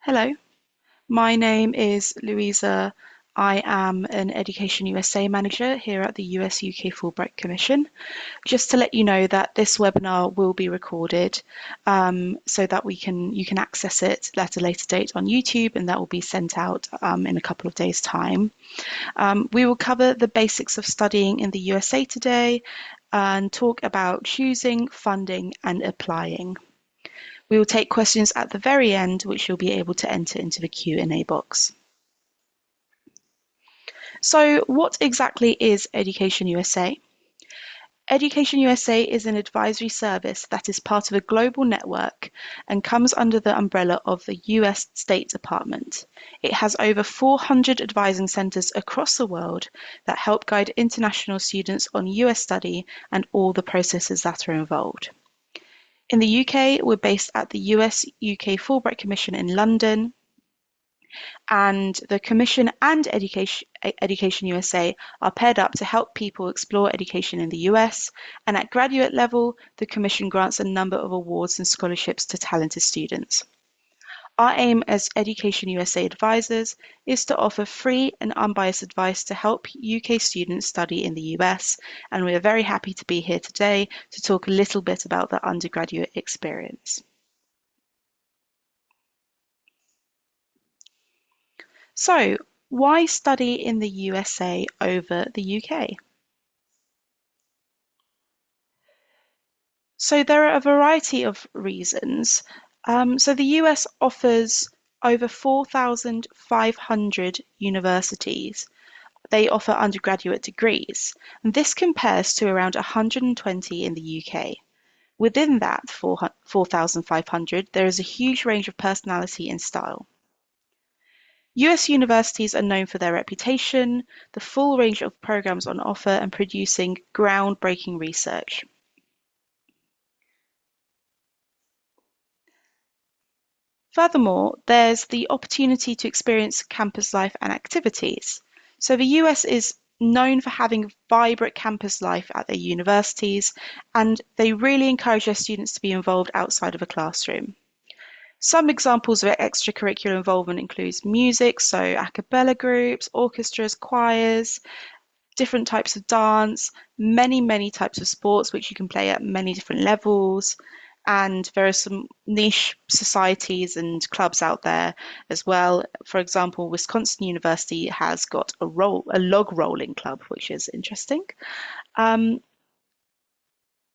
Hello, my name is Louisa. I am an Education USA manager here at the US UK Fulbright Commission. Just to let you know that this webinar will be recorded so that you can access it at a later date on YouTube, and that will be sent out in a couple of days' time. We will cover the basics of studying in the USA today and talk about choosing, funding and applying. We will take questions at the very end, which you'll be able to enter into the Q&A box. So what exactly is Education USA? Education USA is an advisory service that is part of a global network and comes under the umbrella of the US State Department. It has over 400 advising centers across the world that help guide international students on US study and all the processes that are involved. In the UK, we're based at the US UK Fulbright Commission in London, and the Commission and Education USA are paired up to help people explore education in the US, and at graduate level, the Commission grants a number of awards and scholarships to talented students. Our aim as Education USA advisors is to offer free and unbiased advice to help UK students study in the US, and we are very happy to be here today to talk a little bit about the undergraduate experience. So, why study in the USA over the UK? So there are a variety of reasons. So the US offers over 4,500 universities. They offer undergraduate degrees, and this compares to around 120 in the UK. Within that 4,500, there is a huge range of personality and style. US universities are known for their reputation, the full range of programs on offer, and producing groundbreaking research. Furthermore, there's the opportunity to experience campus life and activities. So the US is known for having vibrant campus life at their universities, and they really encourage their students to be involved outside of a classroom. Some examples of extracurricular involvement includes music, so a cappella groups, orchestras, choirs, different types of dance, many types of sports which you can play at many different levels, and there are some niche societies and clubs out there as well. For example, Wisconsin University has got a log rolling club, which is interesting.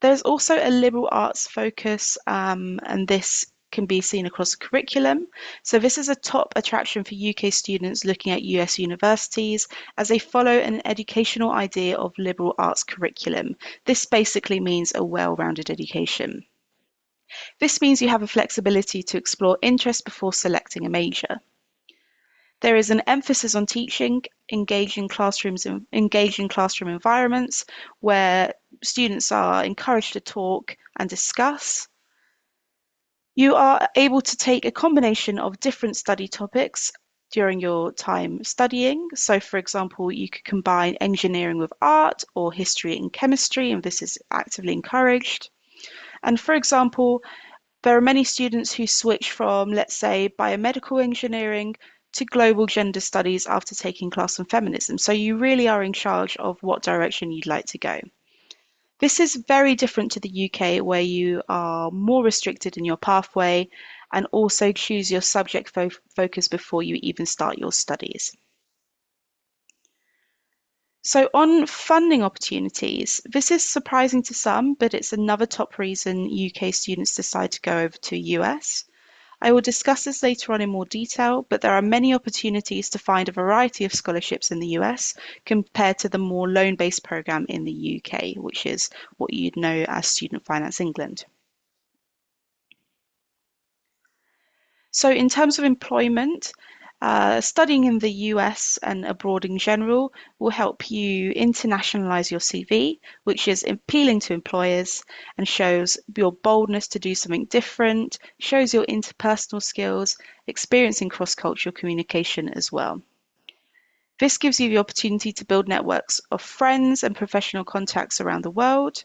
There's also a liberal arts focus, and this can be seen across the curriculum. So this is a top attraction for UK students looking at US universities as they follow an educational idea of liberal arts curriculum. This basically means a well-rounded education. This means you have a flexibility to explore interests before selecting a major. There is an emphasis on teaching, engaging classroom environments where students are encouraged to talk and discuss. You are able to take a combination of different study topics during your time studying. So, for example, you could combine engineering with art or history and chemistry, and this is actively encouraged. And for example, there are many students who switch from, let's say, biomedical engineering to global gender studies after taking class on feminism. So you really are in charge of what direction you'd like to go. This is very different to the UK, where you are more restricted in your pathway and also choose your subject focus before you even start your studies. So on funding opportunities, this is surprising to some, but it's another top reason UK students decide to go over to US. I will discuss this later on in more detail, but there are many opportunities to find a variety of scholarships in the US compared to the more loan-based program in the UK, which is what you'd know as Student Finance England. So in terms of employment, studying in the US and abroad in general will help you internationalize your CV, which is appealing to employers and shows your boldness to do something different, shows your interpersonal skills, experience in cross-cultural communication as well. This gives you the opportunity to build networks of friends and professional contacts around the world.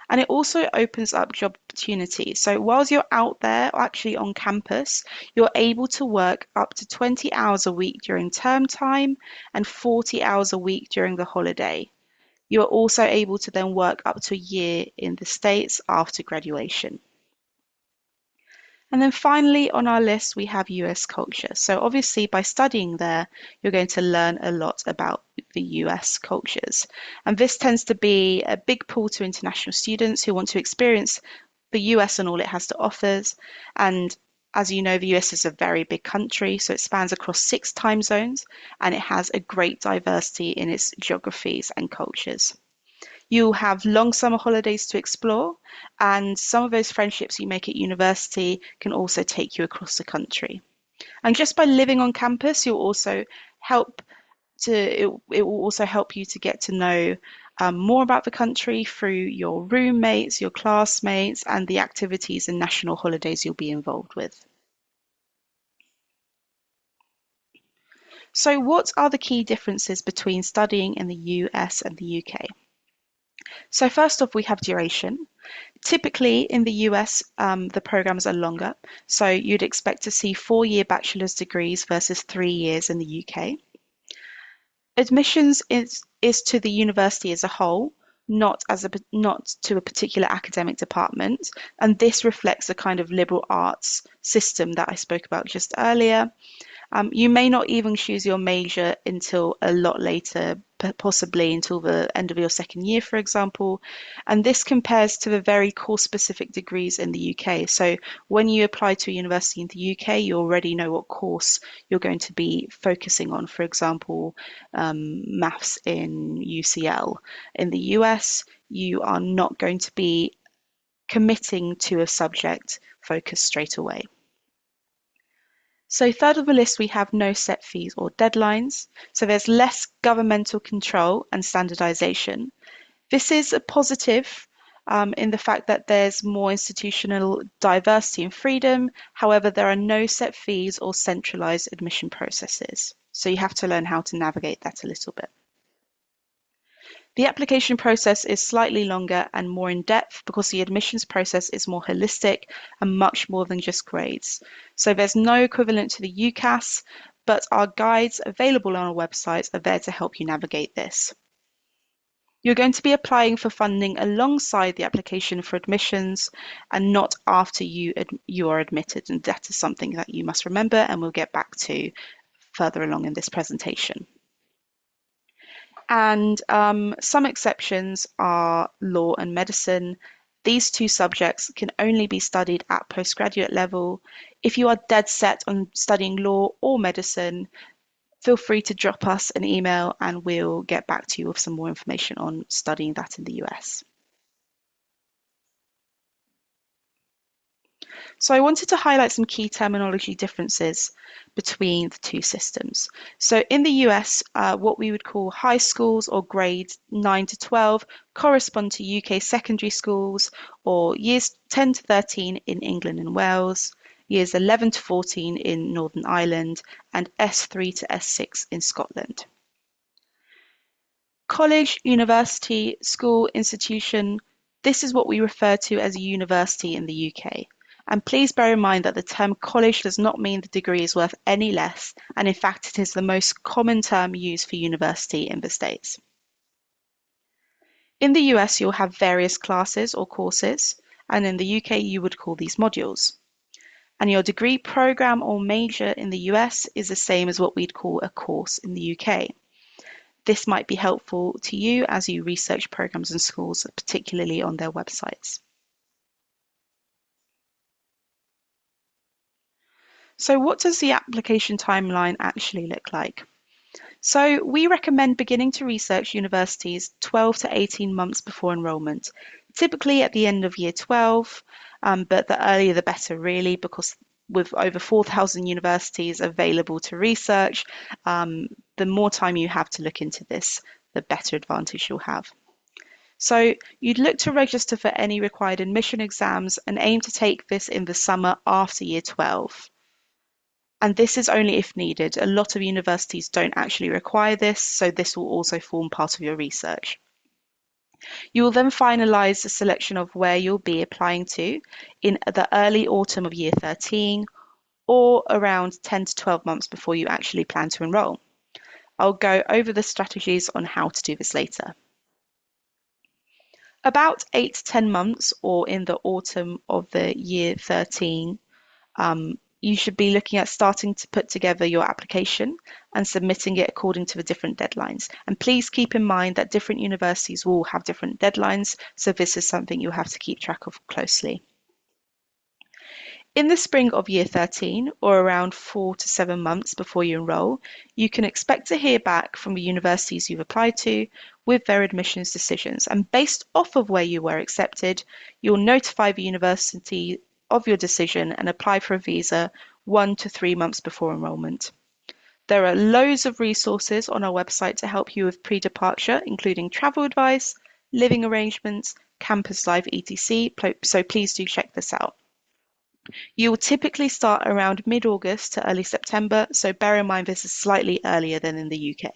And it also opens up job opportunities. So whilst you're out there, actually on campus, you're able to work up to 20 hours a week during term time and 40 hours a week during the holiday. You're also able to then work up to a year in the States after graduation. And then finally on our list, we have US culture. So obviously by studying there, you're going to learn a lot about the US cultures. And this tends to be a big pull to international students who want to experience the US and all it has to offer. And as you know, the US is a very big country, so it spans across 6 time zones and it has a great diversity in its geographies and cultures. You'll have long summer holidays to explore, and some of those friendships you make at university can also take you across the country. And just by living on campus, you'll also help it will also help you to get to know more about the country through your roommates, your classmates, and the activities and national holidays you'll be involved with. So, what are the key differences between studying in the US and the UK? So, first off, we have duration. Typically in the US, the programs are longer. So you'd expect to see 4-year bachelor's degrees versus 3 years in the UK. Admissions is to the university as a whole, not to a particular academic department, and this reflects the kind of liberal arts system that I spoke about just earlier. You may not even choose your major until a lot later, possibly until the end of your second year, for example. And this compares to the very course-specific degrees in the UK. So when you apply to a university in the UK, you already know what course you're going to be focusing on. For example, maths in UCL. In the US, you are not going to be committing to a subject focus straight away. So third on the list, we have no set fees or deadlines. So there's less governmental control and standardization. This is a positive in the fact that there's more institutional diversity and freedom. However, there are no set fees or centralized admission processes. So you have to learn how to navigate that a little bit. The application process is slightly longer and more in-depth because the admissions process is more holistic and much more than just grades. So there's no equivalent to the UCAS, but our guides available on our website are there to help you navigate this. You're going to be applying for funding alongside the application for admissions and not after you are admitted, and that is something that you must remember and we'll get back to further along in this presentation. And some exceptions are law and medicine. These 2 subjects can only be studied at postgraduate level. If you are dead set on studying law or medicine, feel free to drop us an email and we'll get back to you with some more information on studying that in the US. So I wanted to highlight some key terminology differences between the 2 systems. So in the US, what we would call high schools or grades 9 to 12 correspond to UK secondary schools, or years 10 to 13 in England and Wales, years 11 to 14 in Northern Ireland, and S3 to S6 in Scotland. College, university, school, institution, this is what we refer to as a university in the UK. And please bear in mind that the term college does not mean the degree is worth any less, and in fact it is the most common term used for university in the States. In the US, you'll have various classes or courses, and in the UK you would call these modules. And your degree program or major in the US is the same as what we'd call a course in the UK. This might be helpful to you as you research programs and schools, particularly on their websites. So what does the application timeline actually look like? So we recommend beginning to research universities 12 to 18 months before enrolment, typically at the end of year 12, but the earlier the better really, because with over 4,000 universities available to research, the more time you have to look into this, the better advantage you'll have. So you'd look to register for any required admission exams and aim to take this in the summer after year 12. And this is only if needed. A lot of universities don't actually require this, so this will also form part of your research. You will then finalise the selection of where you'll be applying to in the early autumn of year 13 or around 10 to 12 months before you actually plan to enrol. I'll go over the strategies on how to do this later. About 8 to 10 months or in the autumn of the year 13, you should be looking at starting to put together your application and submitting it according to the different deadlines. And please keep in mind that different universities will have different deadlines, so this is something you'll have to keep track of closely. In the spring of year 13, or around 4 to 7 months before you enrol, you can expect to hear back from the universities you've applied to with their admissions decisions. And based off of where you were accepted, you'll notify the university of your decision and apply for a visa 1 to 3 months before enrolment. There are loads of resources on our website to help you with pre-departure, including travel advice, living arrangements, campus life, etc. So please do check this out. You will typically start around mid-August to early September, so bear in mind this is slightly earlier than in the UK.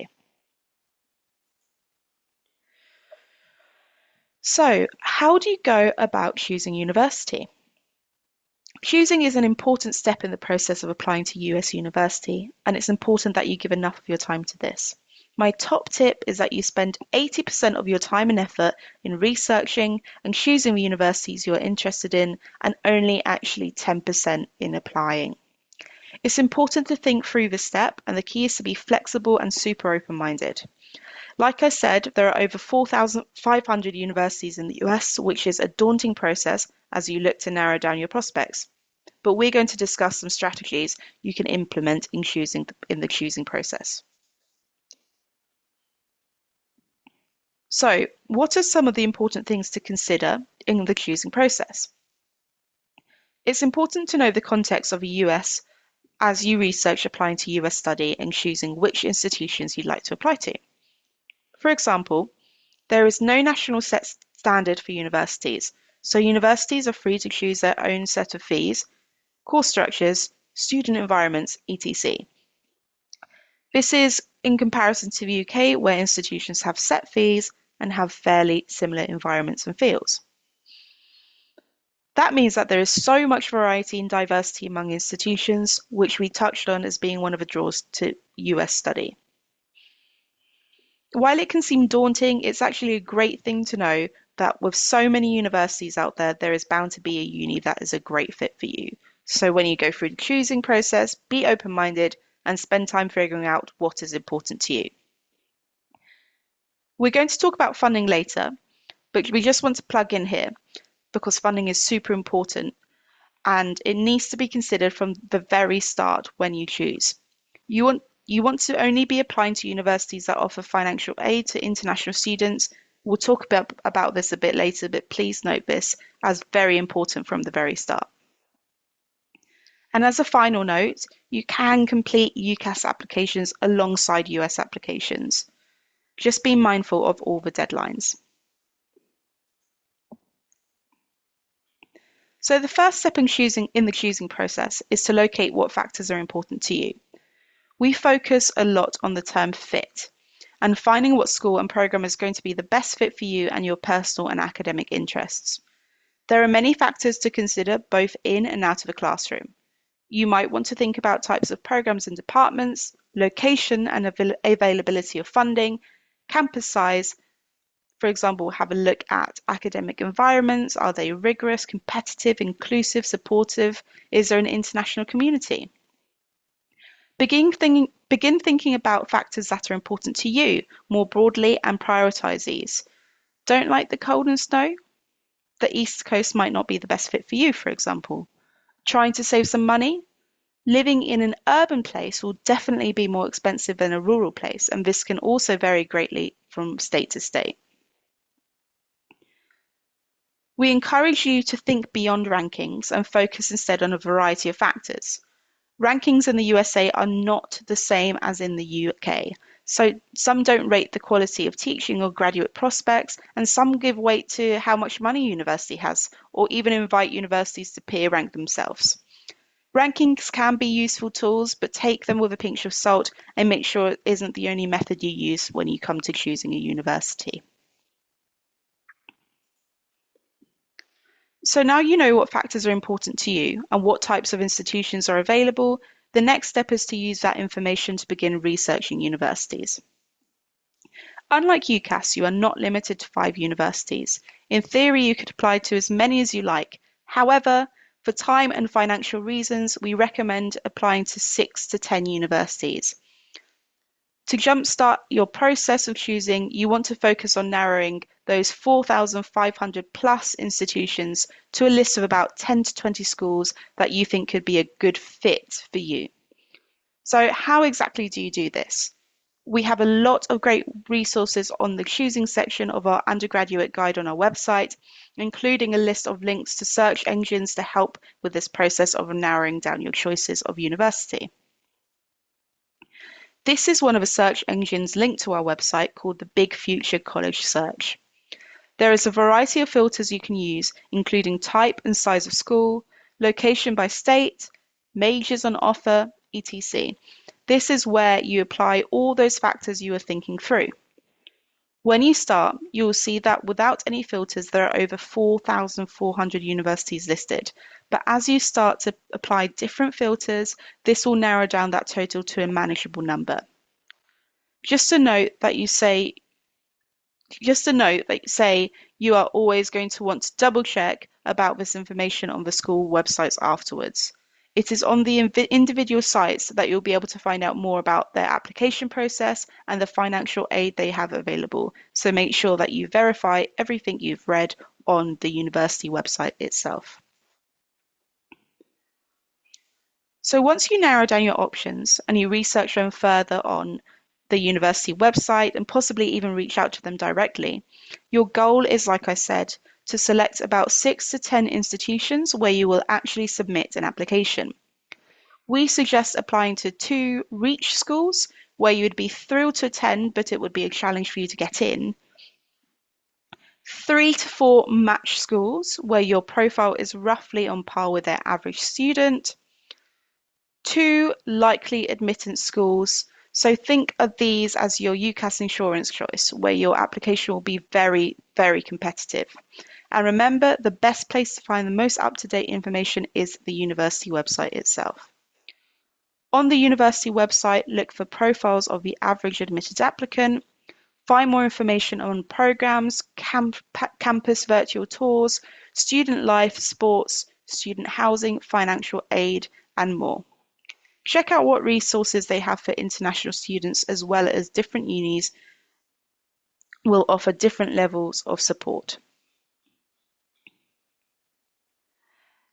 So, how do you go about choosing university? Choosing is an important step in the process of applying to US university, and it's important that you give enough of your time to this. My top tip is that you spend 80% of your time and effort in researching and choosing the universities you're interested in, and only actually 10% in applying. It's important to think through this step, and the key is to be flexible and super open-minded. Like I said, there are over 4,500 universities in the US, which is a daunting process as you look to narrow down your prospects. But we're going to discuss some strategies you can implement in the choosing process. So, what are some of the important things to consider in the choosing process? It's important to know the context of the US as you research applying to US study and choosing which institutions you'd like to apply to. For example, there is no national set standard for universities, so universities are free to choose their own set of fees, course structures, student environments, etc. This is in comparison to the UK, where institutions have set fees and have fairly similar environments and fields. That means that there is so much variety and diversity among institutions, which we touched on as being one of the draws to US study. While it can seem daunting, it's actually a great thing to know that with so many universities out there, there is bound to be a uni that is a great fit for you. So when you go through the choosing process, be open-minded and spend time figuring out what is important to you. We're going to talk about funding later, but we just want to plug in here because funding is super important and it needs to be considered from the very start when you choose. You want to only be applying to universities that offer financial aid to international students. We'll talk about this a bit later, but please note this as very important from the very start. And as a final note, you can complete UCAS applications alongside US applications. Just be mindful of all the deadlines. So the first step in the choosing process is to locate what factors are important to you. We focus a lot on the term fit and finding what school and program is going to be the best fit for you and your personal and academic interests. There are many factors to consider both in and out of the classroom. You might want to think about types of programs and departments, location and availability of funding, campus size. For example, have a look at academic environments. Are they rigorous, competitive, inclusive, supportive? Is there an international community? Begin thinking about factors that are important to you more broadly and prioritize these. Don't like the cold and snow? The East Coast might not be the best fit for you, for example. Trying to save some money? Living in an urban place will definitely be more expensive than a rural place, and this can also vary greatly from state to state. We encourage you to think beyond rankings and focus instead on a variety of factors. Rankings in the USA are not the same as in the UK, so some don't rate the quality of teaching or graduate prospects, and some give weight to how much money a university has, or even invite universities to peer rank themselves. Rankings can be useful tools, but take them with a pinch of salt and make sure it isn't the only method you use when you come to choosing a university. So now you know what factors are important to you and what types of institutions are available. The next step is to use that information to begin researching universities. Unlike UCAS, you are not limited to 5 universities. In theory, you could apply to as many as you like. However, for time and financial reasons, we recommend applying to 6 to 10 universities. To jumpstart your process of choosing, you want to focus on narrowing those 4,500 plus institutions to a list of about 10 to 20 schools that you think could be a good fit for you. So how exactly do you do this? We have a lot of great resources on the choosing section of our undergraduate guide on our website, including a list of links to search engines to help with this process of narrowing down your choices of university. This is one of the search engines linked to our website called the Big Future College Search. There is a variety of filters you can use, including type and size of school, location by state, majors on offer, etc. This is where you apply all those factors you are thinking through. When you start, you will see that without any filters, there are over 4,400 universities listed. But as you start to apply different filters, this will narrow down that total to a manageable number. Just a note that you say you are always going to want to double check about this information on the school websites afterwards. It is on the individual sites that you'll be able to find out more about their application process and the financial aid they have available. So make sure that you verify everything you've read on the university website itself. So once you narrow down your options and you research them further on the university website and possibly even reach out to them directly, your goal is, like I said, to select about 6 to 10 institutions where you will actually submit an application. We suggest applying to 2 reach schools where you would be thrilled to attend, but it would be a challenge for you to get in. 3 to 4 match schools where your profile is roughly on par with their average student. 2 likely admittance schools. So think of these as your UCAS insurance choice, where your application will be very, very competitive. And remember, the best place to find the most up-to-date information is the university website itself. On the university website, look for profiles of the average admitted applicant. Find more information on programs, campus virtual tours, student life, sports, student housing, financial aid, and more. Check out what resources they have for international students, as well as different unis will offer different levels of support.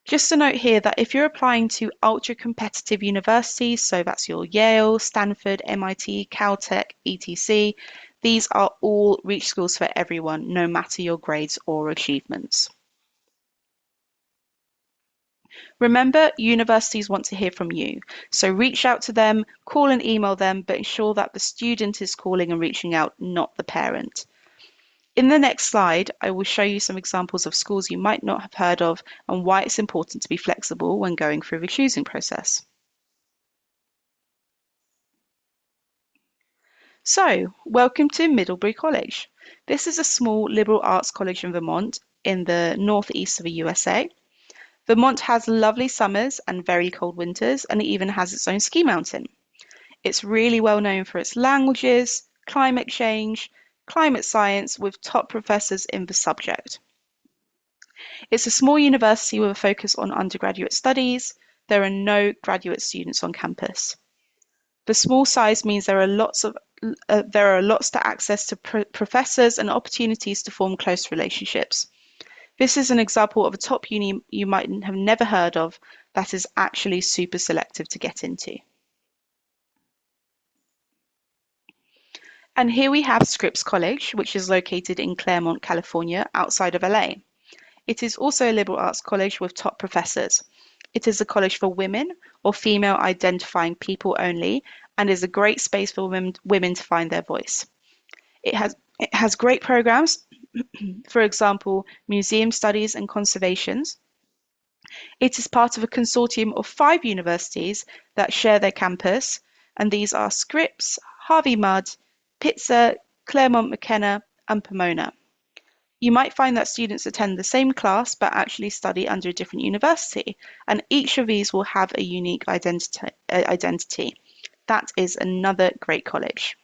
Just a note here that if you're applying to ultra-competitive universities, so that's your Yale, Stanford, MIT, Caltech, etc., these are all reach schools for everyone, no matter your grades or achievements. Remember, universities want to hear from you, so reach out to them, call and email them, but ensure that the student is calling and reaching out, not the parent. In the next slide, I will show you some examples of schools you might not have heard of and why it's important to be flexible when going through the choosing process. So, welcome to Middlebury College. This is a small liberal arts college in Vermont in the northeast of the USA. Vermont has lovely summers and very cold winters, and it even has its own ski mountain. It's really well known for its languages, climate change, climate science with top professors in the subject. It's a small university with a focus on undergraduate studies. There are no graduate students on campus. The small size means there are lots to access to professors and opportunities to form close relationships. This is an example of a top uni you might have never heard of that is actually super selective to get into. And here we have Scripps College, which is located in Claremont, California, outside of LA. It is also a liberal arts college with top professors. It is a college for women or female identifying people only and is a great space for women to find their voice. It has great programs, for example, museum studies and conservations. It is part of a consortium of 5 universities that share their campus, and these are Scripps, Harvey Mudd, Pitzer, Claremont McKenna, and Pomona. You might find that students attend the same class but actually study under a different university, and each of these will have a unique identity. That is another great college.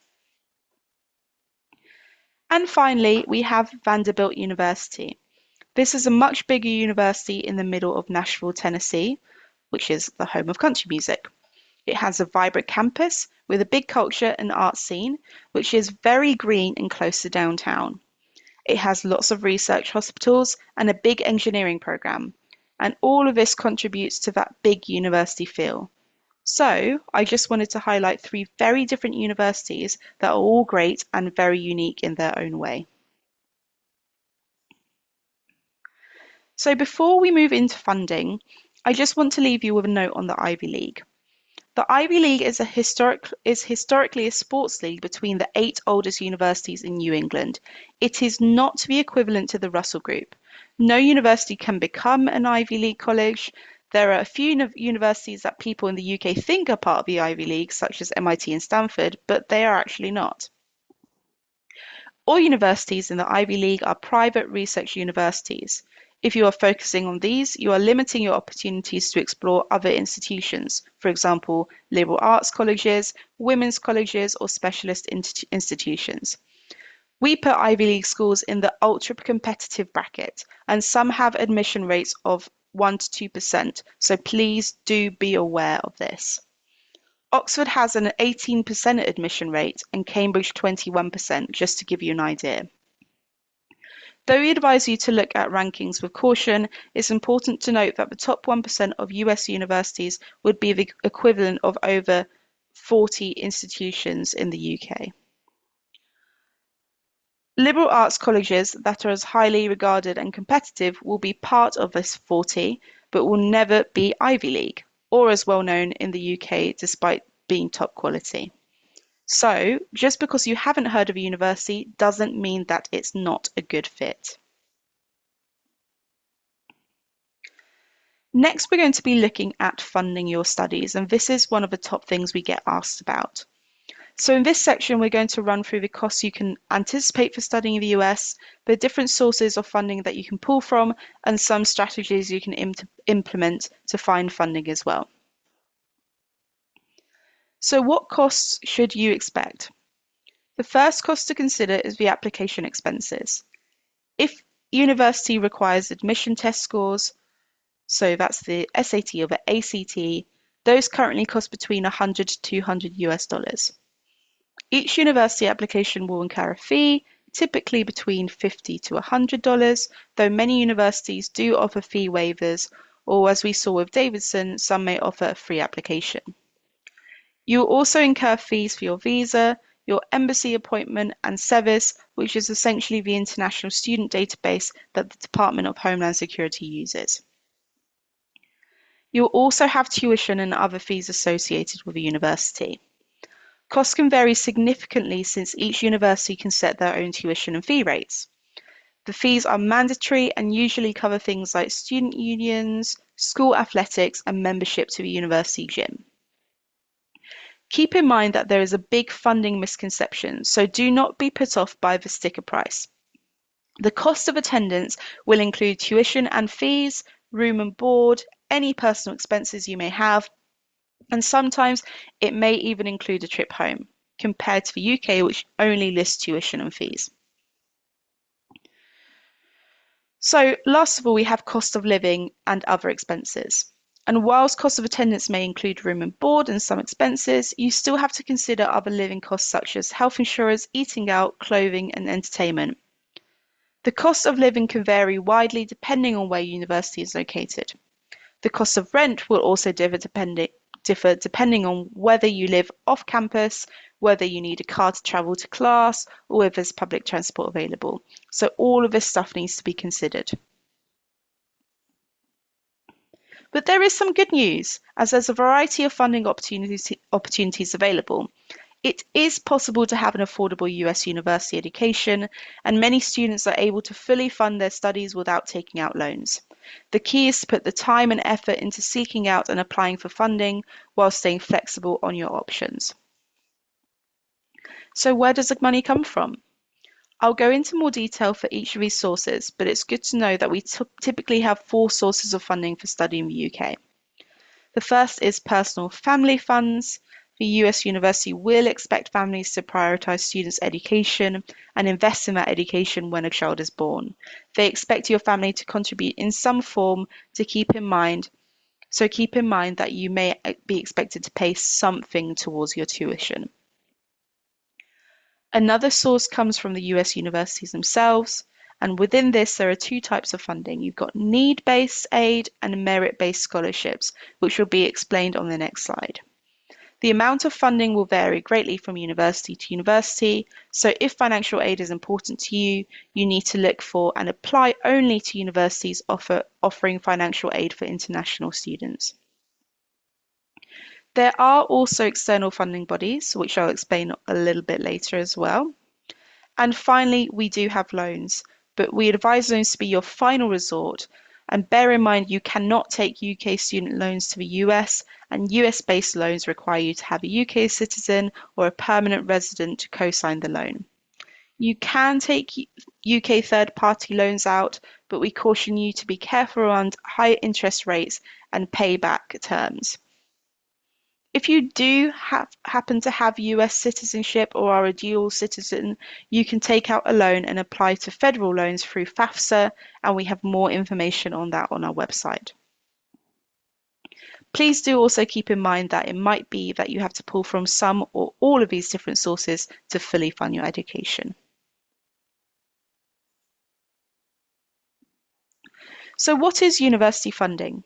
And finally, we have Vanderbilt University. This is a much bigger university in the middle of Nashville, Tennessee, which is the home of country music. It has a vibrant campus with a big culture and art scene, which is very green and close to downtown. It has lots of research hospitals and a big engineering program, and all of this contributes to that big university feel. So, I just wanted to highlight three very different universities that are all great and very unique in their own way. So before we move into funding, I just want to leave you with a note on the Ivy League. The Ivy League is historically a sports league between the 8 oldest universities in New England. It is not the equivalent to the Russell Group. No university can become an Ivy League college. There are a few universities that people in the UK think are part of the Ivy League, such as MIT and Stanford, but they are actually not. All universities in the Ivy League are private research universities. If you are focusing on these, you are limiting your opportunities to explore other institutions, for example, liberal arts colleges, women's colleges, or specialist institutions. We put Ivy League schools in the ultra-competitive bracket, and some have admission rates of 1 to 2%, so please do be aware of this. Oxford has an 18% admission rate and Cambridge 21%, just to give you an idea. Though we advise you to look at rankings with caution, it's important to note that the top 1% of US universities would be the equivalent of over 40 institutions in the UK. Liberal arts colleges that are as highly regarded and competitive will be part of this 40, but will never be Ivy League, or as well known in the UK despite being top quality. So, just because you haven't heard of a university doesn't mean that it's not a good fit. Next, we're going to be looking at funding your studies, and this is one of the top things we get asked about. So in this section, we're going to run through the costs you can anticipate for studying in the US, the different sources of funding that you can pull from, and some strategies you can implement to find funding as well. So what costs should you expect? The first cost to consider is the application expenses. If university requires admission test scores, so that's the SAT or the ACT, those currently cost between $100 to $200 US. Each university application will incur a fee, typically between $50 to $100, though many universities do offer fee waivers, or as we saw with Davidson, some may offer a free application. You will also incur fees for your visa, your embassy appointment, and SEVIS, which is essentially the international student database that the Department of Homeland Security uses. You will also have tuition and other fees associated with a university. Costs can vary significantly since each university can set their own tuition and fee rates. The fees are mandatory and usually cover things like student unions, school athletics, and membership to the university gym. Keep in mind that there is a big funding misconception, so do not be put off by the sticker price. The cost of attendance will include tuition and fees, room and board, any personal expenses you may have, and sometimes it may even include a trip home, compared to the UK, which only lists tuition and fees. So last of all, we have cost of living and other expenses. And whilst cost of attendance may include room and board and some expenses, you still have to consider other living costs such as health insurance, eating out, clothing, and entertainment. The cost of living can vary widely depending on where university is located. The cost of rent will also differ depending on whether you live off campus, whether you need a car to travel to class, or if there's public transport available. So all of this stuff needs to be considered. But there is some good news, as there's a variety of funding opportunities available. It is possible to have an affordable US university education, and many students are able to fully fund their studies without taking out loans. The key is to put the time and effort into seeking out and applying for funding while staying flexible on your options. So where does the money come from? I'll go into more detail for each of these sources, but it's good to know that we typically have four sources of funding for studying in the UK. The first is personal family funds. The US university will expect families to prioritise students' education and invest in that education when a child is born. They expect your family to contribute in some form to keep in mind that you may be expected to pay something towards your tuition. Another source comes from the US universities themselves, and within this there are two types of funding. You've got need-based aid and merit-based scholarships, which will be explained on the next slide. The amount of funding will vary greatly from university to university, so if financial aid is important to you, you need to look for and apply only to universities offering financial aid for international students. There are also external funding bodies, which I'll explain a little bit later as well. And finally, we do have loans, but we advise loans to be your final resort. And bear in mind, you cannot take UK student loans to the US, and US-based loans require you to have a UK citizen or a permanent resident to co-sign the loan. You can take UK third-party loans out, but we caution you to be careful around high interest rates and payback terms. If you do happen to have US citizenship or are a dual citizen, you can take out a loan and apply to federal loans through FAFSA, and we have more information on that on our website. Please do also keep in mind that it might be that you have to pull from some or all of these different sources to fully fund your education. So what is university funding?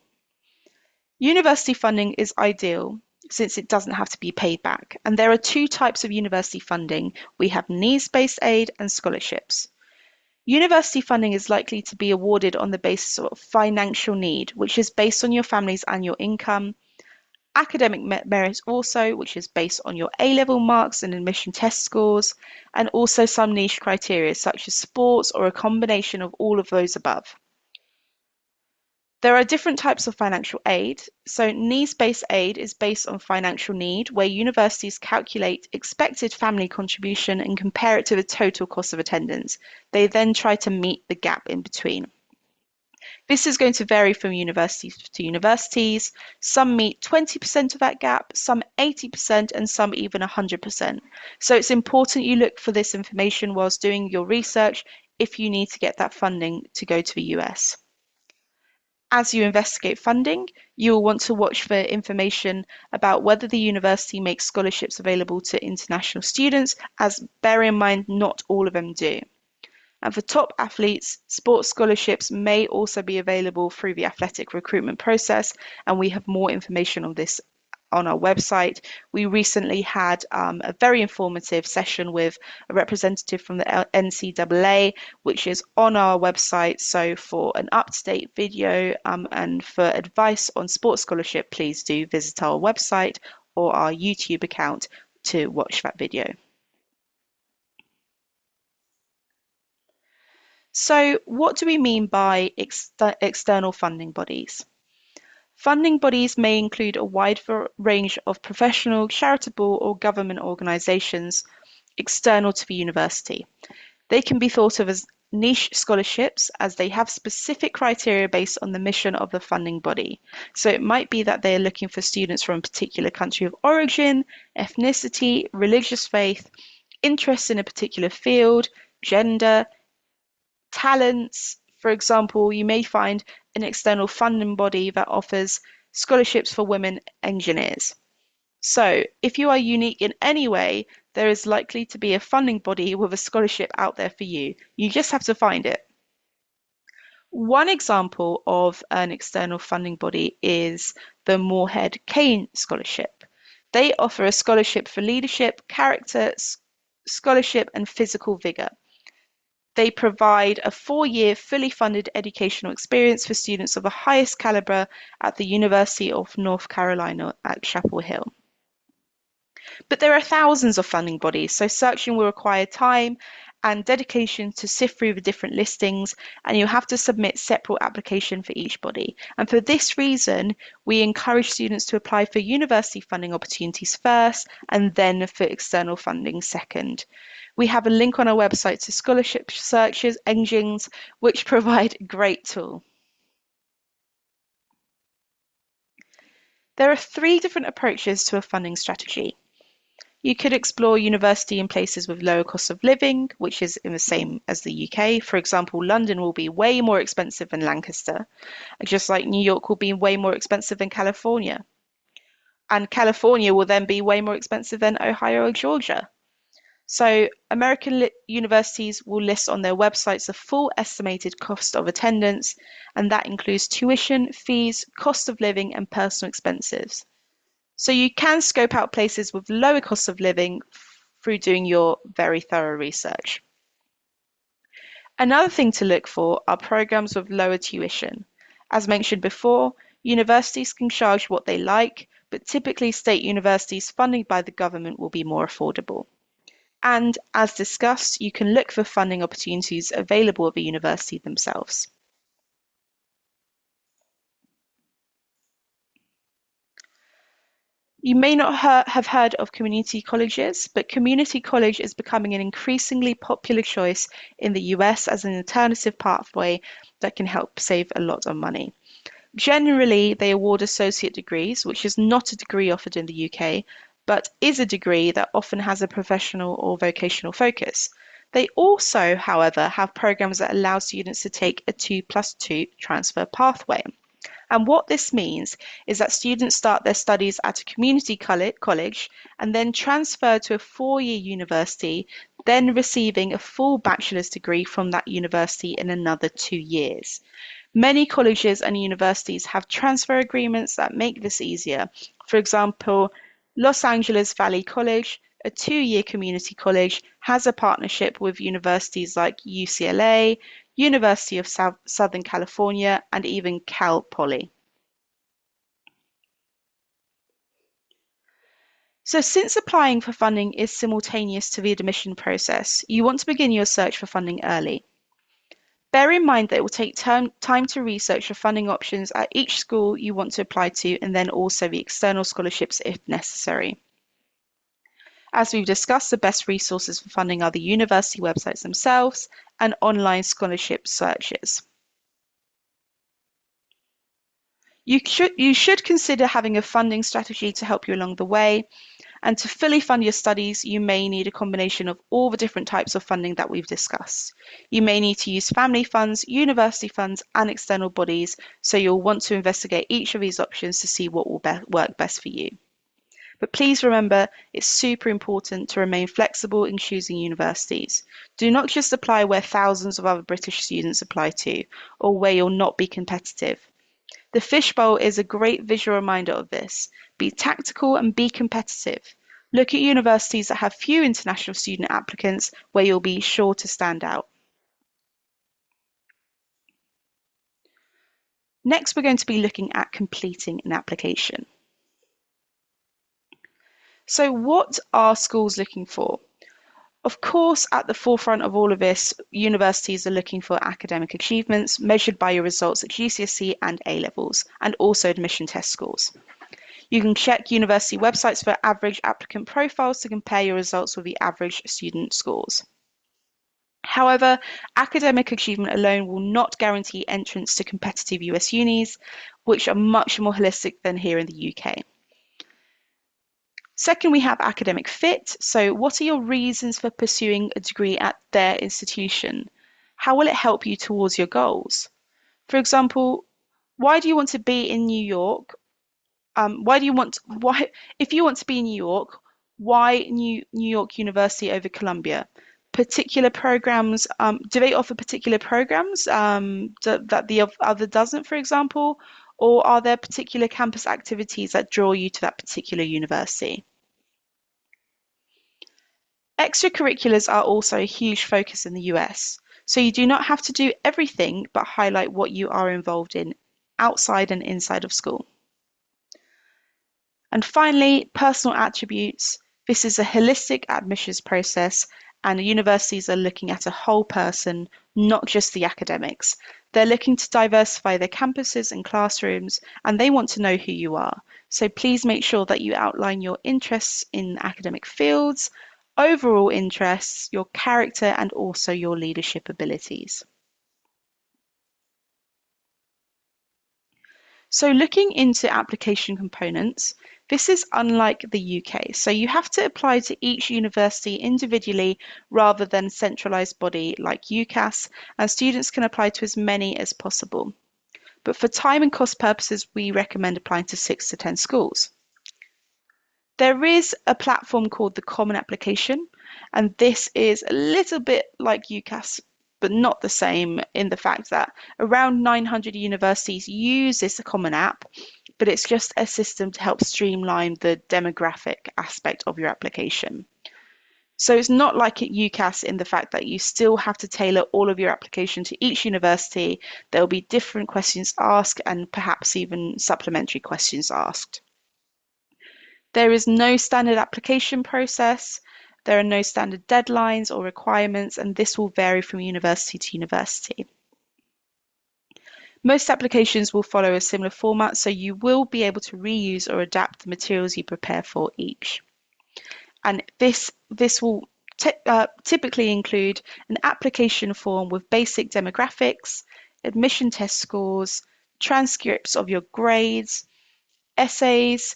University funding is ideal since it doesn't have to be paid back, and there are two types of university funding. We have needs-based aid and scholarships. University funding is likely to be awarded on the basis of financial need, which is based on your family's annual income, academic merit also, which is based on your A-level marks and admission test scores, and also some niche criteria such as sports or a combination of all of those above. There are different types of financial aid. So needs-based aid is based on financial need, where universities calculate expected family contribution and compare it to the total cost of attendance. They then try to meet the gap in between. This is going to vary from universities to universities. Some meet 20% of that gap, some 80%, and some even 100%. So it's important you look for this information whilst doing your research if you need to get that funding to go to the US. As you investigate funding, you will want to watch for information about whether the university makes scholarships available to international students, as bear in mind not all of them do. And for top athletes, sports scholarships may also be available through the athletic recruitment process, and we have more information on this on our website. We recently had a very informative session with a representative from the NCAA, which is on our website. So for an up-to-date video and for advice on sports scholarship, please do visit our website or our YouTube account to watch that video. So what do we mean by external funding bodies? Funding bodies may include a wide range of professional, charitable, or government organisations external to the university. They can be thought of as niche scholarships as they have specific criteria based on the mission of the funding body. So it might be that they are looking for students from a particular country of origin, ethnicity, religious faith, interest in a particular field, gender, talents. For example, you may find an external funding body that offers scholarships for women engineers. So, if you are unique in any way, there is likely to be a funding body with a scholarship out there for you. You just have to find it. One example of an external funding body is the Moorhead Kane Scholarship. They offer a scholarship for leadership, character, scholarship, and physical vigor. They provide a 4-year fully funded educational experience for students of the highest caliber at the University of North Carolina at Chapel Hill. But there are thousands of funding bodies, so searching will require time and dedication to sift through the different listings, and you have to submit separate application for each body. And for this reason, we encourage students to apply for university funding opportunities first and then for external funding second. We have a link on our website to scholarship searches engines, which provide a great tool. There are 3 different approaches to a funding strategy. You could explore university in places with lower cost of living, which is in the same as the UK. For example, London will be way more expensive than Lancaster, just like New York will be way more expensive than California. And California will then be way more expensive than Ohio or Georgia. So American universities will list on their websites the full estimated cost of attendance, and that includes tuition, fees, cost of living, and personal expenses. So you can scope out places with lower cost of living through doing your very thorough research. Another thing to look for are programs with lower tuition. As mentioned before, universities can charge what they like, but typically state universities funded by the government will be more affordable. And as discussed, you can look for funding opportunities available at the university themselves. You may not have heard of community colleges, but community college is becoming an increasingly popular choice in the US as an alternative pathway that can help save a lot of money. Generally, they award associate degrees, which is not a degree offered in the UK, but is a degree that often has a professional or vocational focus. They also, however, have programs that allow students to take a 2+2 transfer pathway. And what this means is that students start their studies at a community college and then transfer to a 4-year university, then receiving a full bachelor's degree from that university in another 2 years. Many colleges and universities have transfer agreements that make this easier. For example, Los Angeles Valley College, a 2-year community college, has a partnership with universities like UCLA, University of Southern California, and even Cal Poly. So since applying for funding is simultaneous to the admission process, you want to begin your search for funding early. Bear in mind that it will take time to research the funding options at each school you want to apply to, and then also the external scholarships if necessary. As we've discussed, the best resources for funding are the university websites themselves and online scholarship searches. You should consider having a funding strategy to help you along the way, and to fully fund your studies, you may need a combination of all the different types of funding that we've discussed. You may need to use family funds, university funds, and external bodies, so you'll want to investigate each of these options to see what will work best for you. But please remember, it's super important to remain flexible in choosing universities. Do not just apply where thousands of other British students apply to, or where you'll not be competitive. The fishbowl is a great visual reminder of this. Be tactical and be competitive. Look at universities that have few international student applicants where you'll be sure to stand out. Next, we're going to be looking at completing an application. So what are schools looking for? Of course, at the forefront of all of this, universities are looking for academic achievements measured by your results at GCSE and A-levels, and also admission test scores. You can check university websites for average applicant profiles to compare your results with the average student scores. However, academic achievement alone will not guarantee entrance to competitive US unis, which are much more holistic than here in the UK. Second, we have academic fit. So what are your reasons for pursuing a degree at their institution? How will it help you towards your goals? For example, why do you want to be in New York? If you want to be in New York, why New York University over Columbia? Particular programs, do they offer particular programs that the other doesn't, for example? Or are there particular campus activities that draw you to that particular university? Extracurriculars are also a huge focus in the US, so you do not have to do everything, but highlight what you are involved in outside and inside of school. And finally, personal attributes. This is a holistic admissions process, and universities are looking at a whole person, not just the academics. They're looking to diversify their campuses and classrooms, and they want to know who you are. So please make sure that you outline your interests in academic fields, overall interests, your character, and also your leadership abilities. So looking into application components, this is unlike the UK. So you have to apply to each university individually rather than a centralised body like UCAS, and students can apply to as many as possible. But for time and cost purposes, we recommend applying to 6 to 10 schools. There is a platform called the Common Application, and this is a little bit like UCAS, but not the same in the fact that around 900 universities use this Common App, but it's just a system to help streamline the demographic aspect of your application. So it's not like at UCAS in the fact that you still have to tailor all of your application to each university. There will be different questions asked and perhaps even supplementary questions asked. There is no standard application process. There are no standard deadlines or requirements, and this will vary from university to university. Most applications will follow a similar format, so you will be able to reuse or adapt the materials you prepare for each. And this will typically include an application form with basic demographics, admission test scores, transcripts of your grades, essays,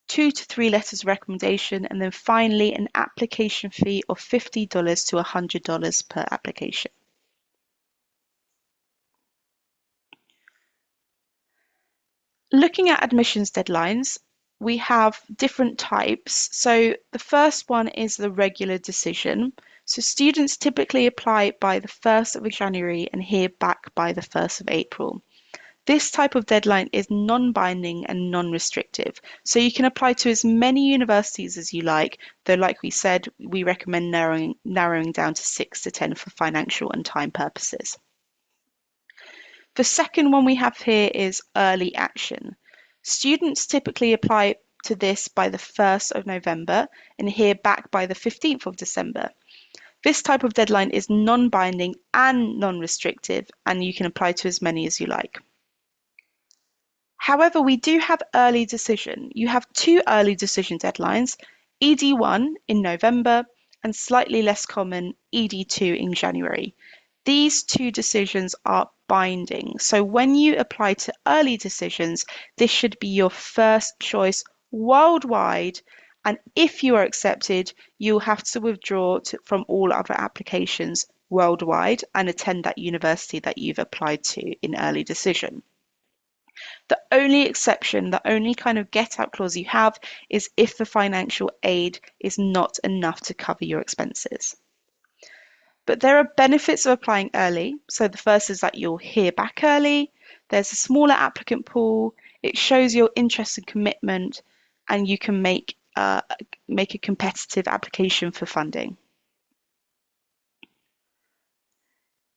2 to 3 letters of recommendation, and then finally an application fee of $50 to $100 per application. Looking at admissions deadlines, we have different types. So the first one is the regular decision. So students typically apply by the 1st of January and hear back by the 1st of April. This type of deadline is non-binding and non-restrictive, so you can apply to as many universities as you like, though like we said, we recommend narrowing down to 6 to 10 for financial and time purposes. The second one we have here is early action. Students typically apply to this by the 1st of November and hear back by the 15th of December. This type of deadline is non-binding and non-restrictive, and you can apply to as many as you like. However, we do have early decision. You have 2 early decision deadlines, ED1 in November and slightly less common ED2 in January. These 2 decisions are binding. So when you apply to early decisions, this should be your first choice worldwide. And if you are accepted, you'll have to withdraw from all other applications worldwide and attend that university that you've applied to in early decision. The only exception, the only kind of get-out clause you have is if the financial aid is not enough to cover your expenses. But there are benefits of applying early. So the first is that you'll hear back early. There's a smaller applicant pool. It shows your interest and commitment, and you can make a competitive application for funding.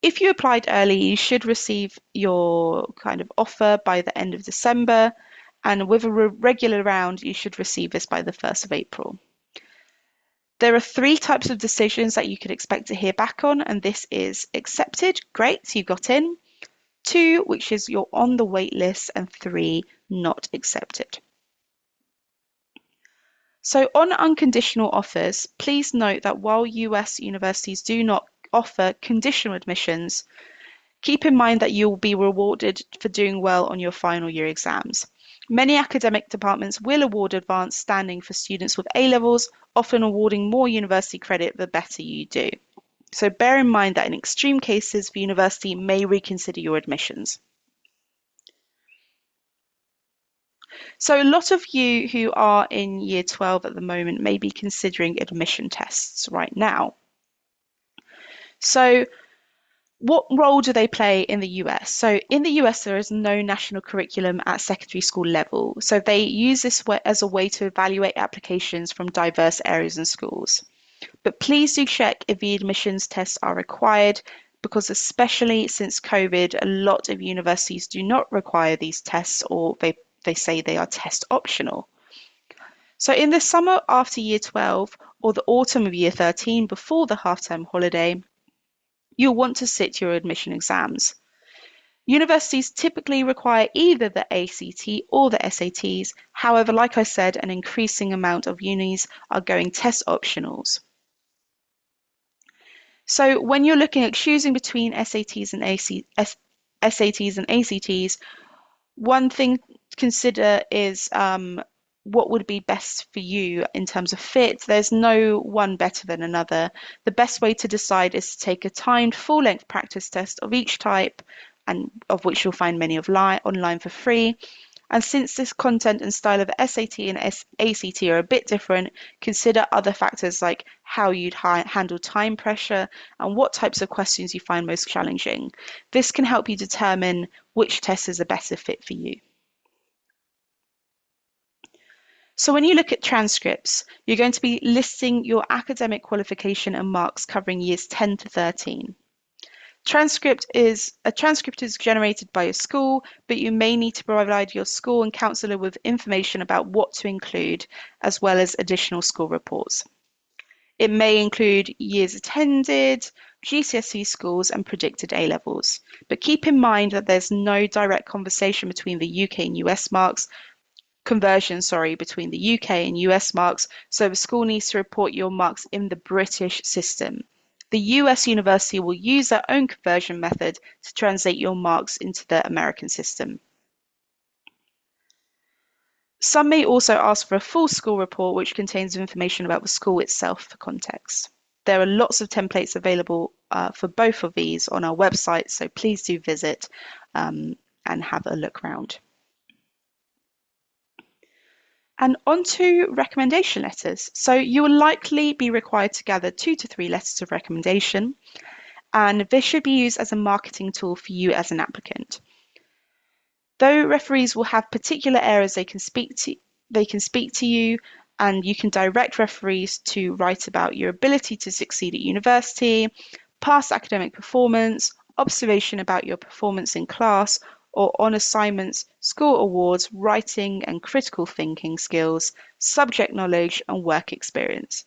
If you applied early, you should receive your kind of offer by the end of December, and with a regular round, you should receive this by the 1st of April. There are 3 types of decisions that you could expect to hear back on, and this is accepted, great, so you got in. 2, which is you're on the wait list, and 3, not accepted. So on unconditional offers, please note that while US universities do not offer conditional admissions, keep in mind that you'll be rewarded for doing well on your final year exams. Many academic departments will award advanced standing for students with A-levels, often awarding more university credit the better you do. So bear in mind that in extreme cases, the university may reconsider your admissions. So a lot of you who are in year 12 at the moment may be considering admission tests right now. So what role do they play in the US? So in the US, there is no national curriculum at secondary school level. So they use this as a way to evaluate applications from diverse areas and schools. But please do check if the admissions tests are required, because especially since COVID, a lot of universities do not require these tests, or they say they are test optional. So in the summer after year 12 or the autumn of year 13 before the half-term holiday, you'll want to sit your admission exams. Universities typically require either the ACT or the SATs. However, like I said, an increasing amount of unis are going test optionals. So when you're looking at choosing between SATs and ACTs, one thing to consider is what would be best for you in terms of fit. There's no one better than another. The best way to decide is to take a timed full-length practice test of each type, and of which you'll find many online for free. And since this content and style of SAT and ACT are a bit different, consider other factors like how you'd handle time pressure and what types of questions you find most challenging. This can help you determine which test is a better fit for you. So when you look at transcripts, you're going to be listing your academic qualification and marks covering years 10 to 13. A transcript is generated by your school, but you may need to provide your school and counsellor with information about what to include, as well as additional school reports. It may include years attended, GCSE scores, and predicted A-levels. But keep in mind that there's no direct conversation between the UK and US marks, between the UK and US marks, so the school needs to report your marks in the British system. The US university will use their own conversion method to translate your marks into the American system. Some may also ask for a full school report which contains information about the school itself for context. There are lots of templates available for both of these on our website, so please do visit and have a look around. And on to recommendation letters. So you will likely be required to gather 2 to 3 letters of recommendation, and this should be used as a marketing tool for you as an applicant. Though referees will have particular areas they can speak to you, and you can direct referees to write about your ability to succeed at university, past academic performance, observation about your performance in class, or on assignments, school awards, writing and critical thinking skills, subject knowledge, and work experience.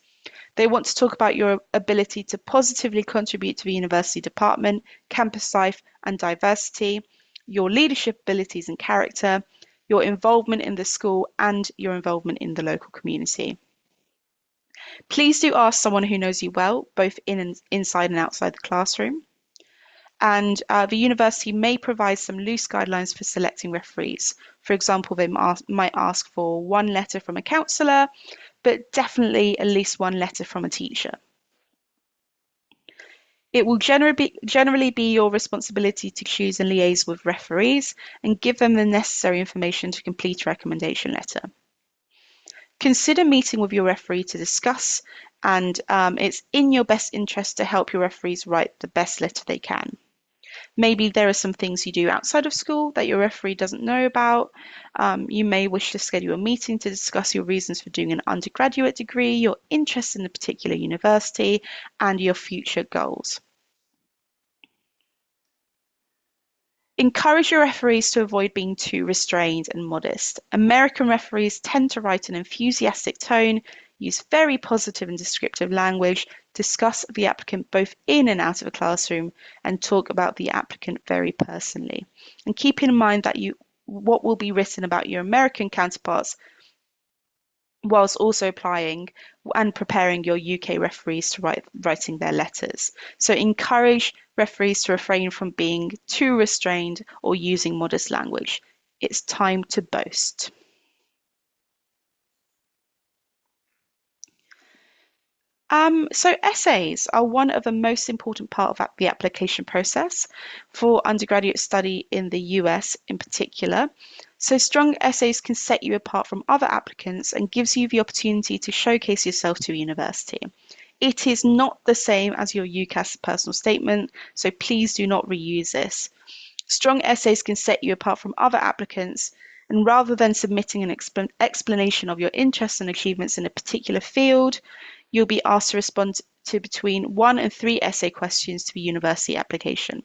They want to talk about your ability to positively contribute to the university department, campus life, and diversity, your leadership abilities and character, your involvement in the school, and your involvement in the local community. Please do ask someone who knows you well, both inside and outside the classroom. And the university may provide some loose guidelines for selecting referees. For example, they might ask for 1 letter from a counsellor, but definitely at least 1 letter from a teacher. It will generally be your responsibility to choose and liaise with referees and give them the necessary information to complete a recommendation letter. Consider meeting with your referee to discuss, and it's in your best interest to help your referees write the best letter they can. Maybe there are some things you do outside of school that your referee doesn't know about. You may wish to schedule a meeting to discuss your reasons for doing an undergraduate degree, your interest in a particular university, and your future goals. Encourage your referees to avoid being too restrained and modest. American referees tend to write an enthusiastic tone, use very positive and descriptive language, discuss the applicant both in and out of a classroom, and talk about the applicant very personally. And keep in mind that what will be written about your American counterparts whilst also applying and preparing your UK referees to writing their letters. So encourage referees to refrain from being too restrained or using modest language. It's time to boast. So essays are one of the most important part of the application process for undergraduate study in the US in particular. So strong essays can set you apart from other applicants and gives you the opportunity to showcase yourself to a university. It is not the same as your UCAS personal statement, so please do not reuse this. Strong essays can set you apart from other applicants, and rather than submitting an explanation of your interests and achievements in a particular field, you'll be asked to respond to between 1 and 3 essay questions to the university application.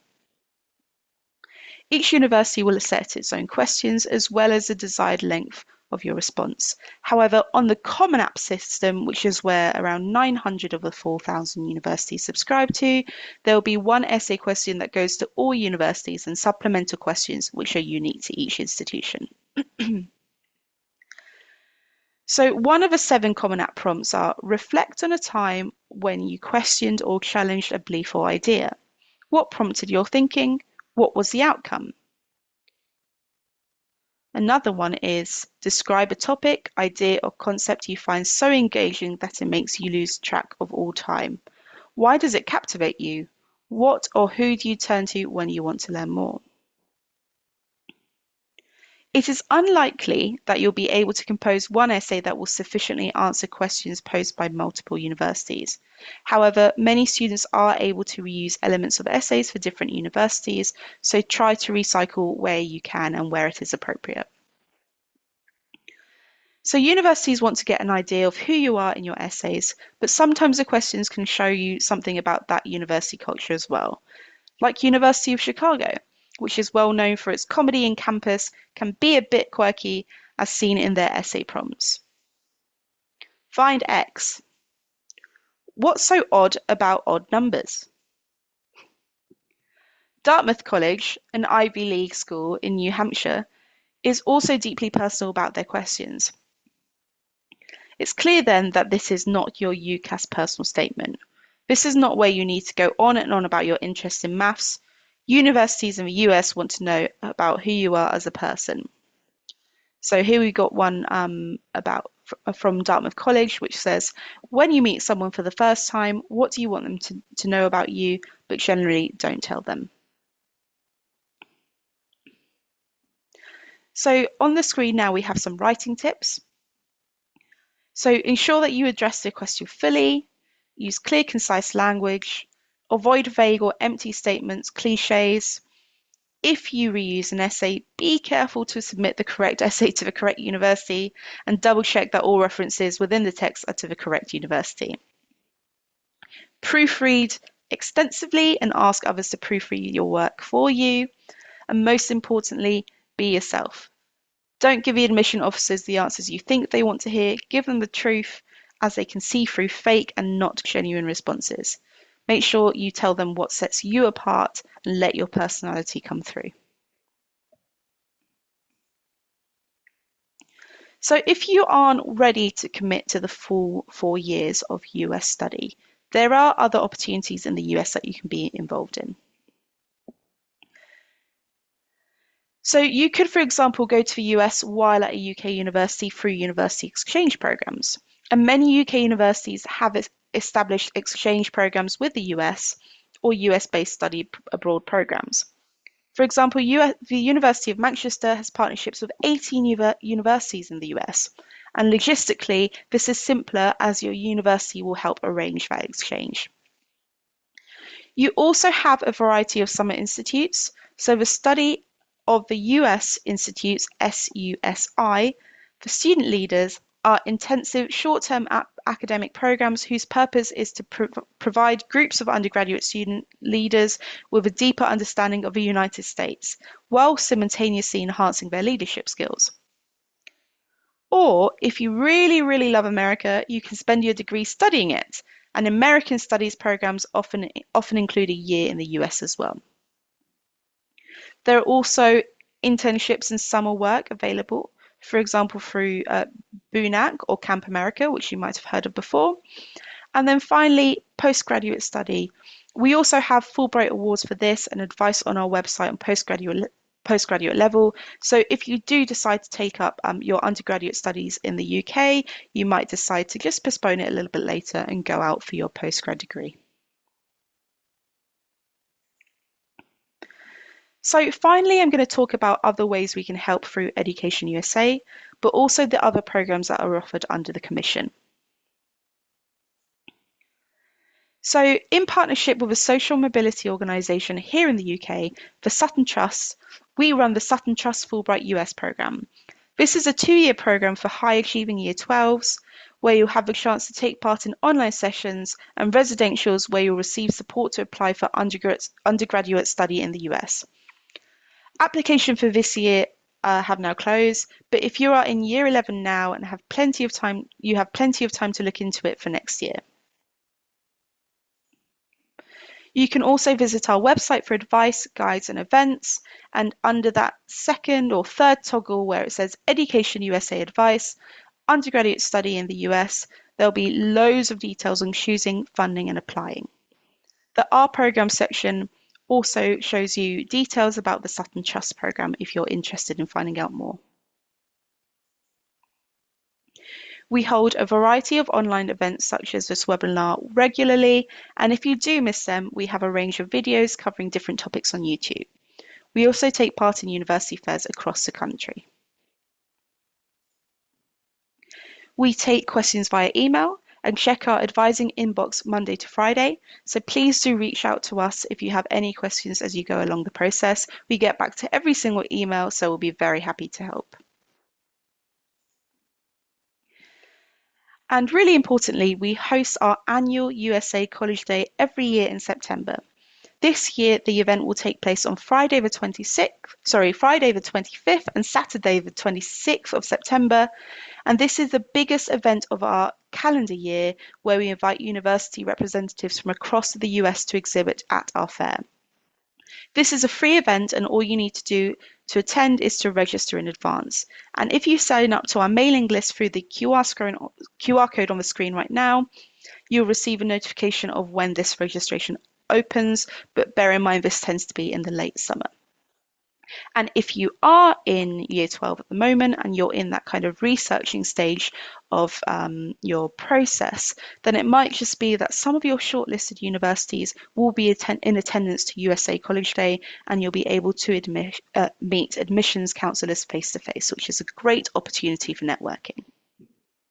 Each university will set its own questions as well as the desired length of your response. However, on the Common App system, which is where around 900 of the 4,000 universities subscribe to, there will be one essay question that goes to all universities and supplemental questions which are unique to each institution. So one of the 7 Common App prompts are: reflect on a time when you questioned or challenged a belief or idea. What prompted your thinking? What was the outcome? Another one is: describe a topic, idea, or concept you find so engaging that it makes you lose track of all time. Why does it captivate you? What or who do you turn to when you want to learn more? It is unlikely that you'll be able to compose one essay that will sufficiently answer questions posed by multiple universities. However, many students are able to reuse elements of essays for different universities, so try to recycle where you can and where it is appropriate. So universities want to get an idea of who you are in your essays, but sometimes the questions can show you something about that university culture as well. Like University of Chicago, which is well known for its comedy in campus, can be a bit quirky as seen in their essay prompts. Find X. What's so odd about odd numbers? Dartmouth College, an Ivy League school in New Hampshire, is also deeply personal about their questions. It's clear then that this is not your UCAS personal statement. This is not where you need to go on and on about your interest in maths. Universities in the US want to know about who you are as a person. So here we got one from Dartmouth College, which says, when you meet someone for the first time, what do you want them to know about you, but generally don't tell them? So on the screen now we have some writing tips. So ensure that you address the question fully, use clear, concise language, avoid vague or empty statements, cliches. If you reuse an essay, be careful to submit the correct essay to the correct university and double check that all references within the text are to the correct university. Proofread extensively and ask others to proofread your work for you. And most importantly, be yourself. Don't give the admission officers the answers you think they want to hear. Give them the truth, as they can see through fake and not genuine responses. Make sure you tell them what sets you apart and let your personality come through. So if you aren't ready to commit to the full 4 years of US study, there are other opportunities in the US that you can be involved in. So you could, for example, go to the US while at a UK university through university exchange programs. And many UK universities have established exchange programs with the US or US-based study abroad programs. For example, the University of Manchester has partnerships with 18 universities in the US. And logistically, this is simpler as your university will help arrange that exchange. You also have a variety of summer institutes. So the study of the US Institute's SUSI for student leaders are intensive short-term academic programs whose purpose is to provide groups of undergraduate student leaders with a deeper understanding of the United States, while simultaneously enhancing their leadership skills. Or, if you really, really love America, you can spend your degree studying it, and American studies programs often include a year in the US as well. There are also internships and summer work available, for example, through BUNAC or Camp America, which you might have heard of before. And then finally, postgraduate study. We also have Fulbright awards for this and advice on our website on postgraduate level. So if you do decide to take up your undergraduate studies in the UK, you might decide to just postpone it a little bit later and go out for your postgrad degree. So finally, I'm going to talk about other ways we can help through Education USA, but also the other programs that are offered under the Commission. So in partnership with a social mobility organisation here in the UK, the Sutton Trust, we run the Sutton Trust Fulbright US programme. This is a 2-year programme for high achieving Year 12s, where you'll have the chance to take part in online sessions and residentials where you'll receive support to apply for undergraduate study in the US. Application for this year have now closed, but if you are in year 11 now and have plenty of time, you have plenty of time to look into it for next year. You can also visit our website for advice, guides, and events. And under that second or third toggle where it says Education USA Advice, Undergraduate Study in the US, there'll be loads of details on choosing, funding, and applying. The Our Program section also shows you details about the Sutton Trust program if you're interested in finding out more. We hold a variety of online events such as this webinar regularly, and if you do miss them, we have a range of videos covering different topics on YouTube. We also take part in university fairs across the country. We take questions via email and check our advising inbox Monday to Friday, so please do reach out to us if you have any questions as you go along the process. We get back to every single email, so we'll be very happy to help. And really importantly, we host our annual USA College Day every year in September. This year, the event will take place on Friday the 25th and Saturday the 26th of September. And this is the biggest event of our calendar year where we invite university representatives from across the US to exhibit at our fair. This is a free event and all you need to do to attend is to register in advance. And if you sign up to our mailing list through the QR code on the screen right now, you'll receive a notification of when this registration opens, but bear in mind this tends to be in the late summer. And if you are in year 12 at the moment and you're in that kind of researching stage of your process, then it might just be that some of your shortlisted universities will be in attendance to USA College Day and you'll be able to meet admissions counselors face to face, which is a great opportunity for networking.